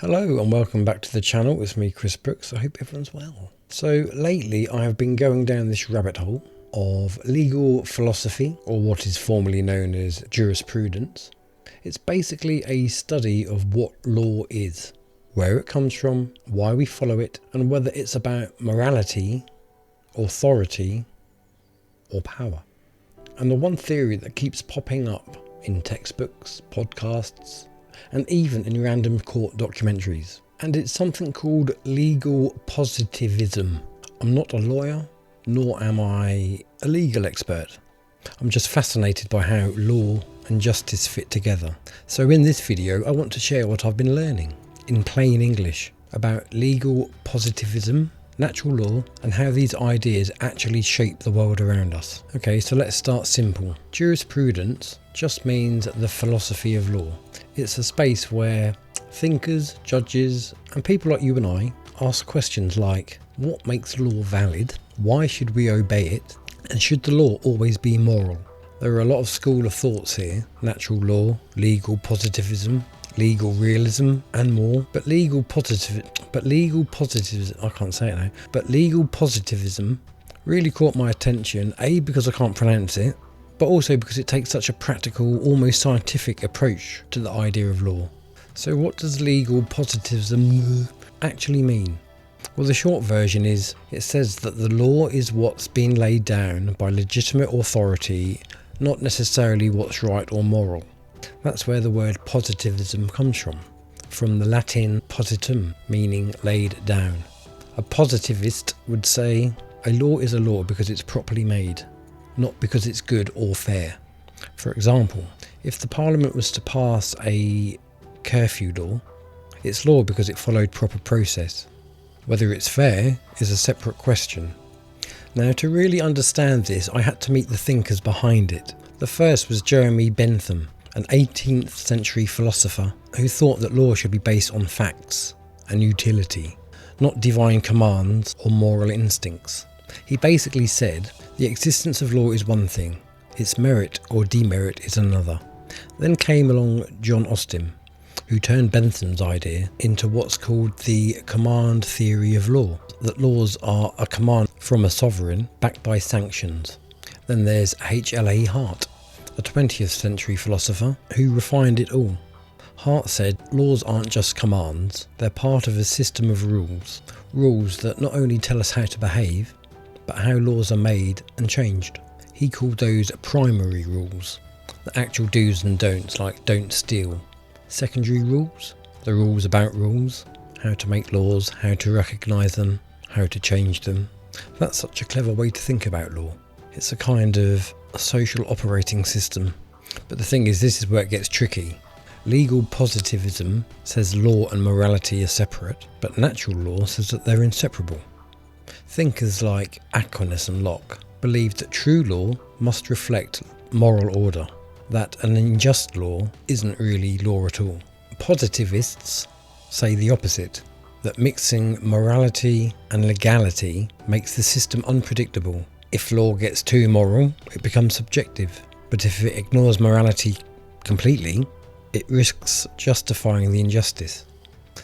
Hello and welcome back to the channel. It's me, Chris Brooks. I hope everyone's well. So lately I have been going down this rabbit hole of legal philosophy, or what is formerly known as jurisprudence. It's basically a study of what law is, where it comes from, why we follow it, and whether it's about morality, authority, or power. And the one theory that keeps popping up in textbooks, podcasts, and even in random court documentaries. And it's something called legal positivism. I'm not a lawyer, nor am I a legal expert. I'm just fascinated by how law and justice fit together. So in this video, I want to share what I've been learning in plain English about legal positivism, natural law, and how these ideas actually shape the world around us. Okay, so let's start simple. Jurisprudence just means the philosophy of law. It's a space where thinkers, judges, and people like you and I ask questions like, what makes law valid? Why should we obey it? And should the law always be moral? There are a lot of school of thoughts here: natural law, legal positivism, legal realism, and more. But legal positivism, legal positivism really caught my attention, A, because I can't pronounce it, but also because it takes such a practical, almost scientific approach to the idea of law. So what does legal positivism actually mean? Well, the short version is, it says that the law is what's been laid down by legitimate authority, not necessarily what's right or moral. That's where the word positivism comes from the Latin positum, meaning laid down. A positivist would say a law is a law because it's properly made, not because it's good or fair. For example, if the Parliament was to pass a curfew law, it's law because it followed proper process. Whether it's fair is a separate question. Now, to really understand this, I had to meet the thinkers behind it. The first was Jeremy Bentham, an 18th century philosopher who thought that law should be based on facts and utility, not divine commands or moral instincts. He basically said the existence of law is one thing, its merit or demerit is another. Then came along John Austin, who turned Bentham's idea into what's called the command theory of law, that laws are a command from a sovereign backed by sanctions. Then there's H.L.A. Hart, a 20th century philosopher who refined it all. Hart said laws aren't just commands, they're part of a system of rules. Rules that not only tell us how to behave, but how laws are made and changed. He called those primary rules, the actual do's and don'ts, like don't steal. Secondary rules, the rules about rules, how to make laws, how to recognise them, how to change them. That's such a clever way to think about law. It's a kind of a social operating system. But the thing is, this is where it gets tricky. Legal positivism says law and morality are separate, but natural law says that they're inseparable. Thinkers like Aquinas and Locke believed that true law must reflect moral order, that an unjust law isn't really law at all. Positivists say the opposite, that mixing morality and legality makes the system unpredictable. If law gets too moral, it becomes subjective, but if it ignores morality completely, it risks justifying the injustice.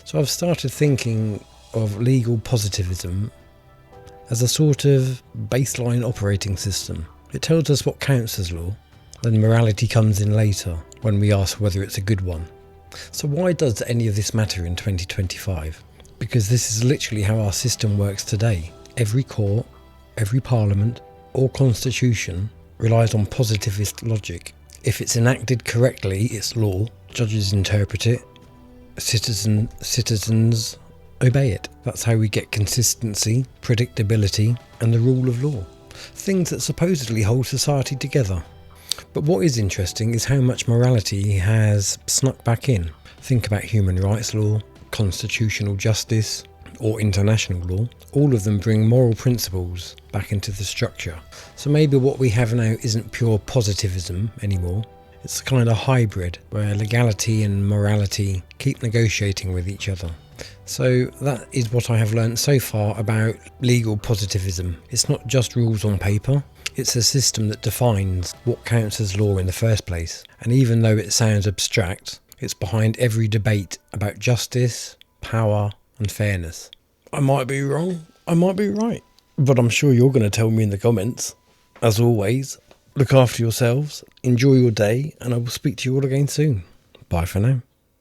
So I've started thinking of legal positivism as a sort of baseline operating system. It tells us what counts as law, then morality comes in later when we ask whether it's a good one. So why does any of this matter in 2025? Because this is literally how our system works today. Every court, every parliament, or constitution relies on positivist logic. If it's enacted correctly, it's law. Judges interpret it. Citizens obey it. That's how we get consistency, predictability, and the rule of law. Things that supposedly hold society together. But what is interesting is how much morality has snuck back in. Think about human rights law, constitutional justice, or international law. All of them bring moral principles back into the structure. So maybe what we have now isn't pure positivism anymore. It's a kind of hybrid where legality and morality keep negotiating with each other. So that is what I have learned so far about legal positivism. It's not just rules on paper, it's a system that defines what counts as law in the first place. And even though it sounds abstract, it's behind every debate about justice, power and fairness. I might be wrong, I might be right, but I'm sure you're going to tell me in the comments. As always, look after yourselves, enjoy your day, and I will speak to you all again soon. Bye for now.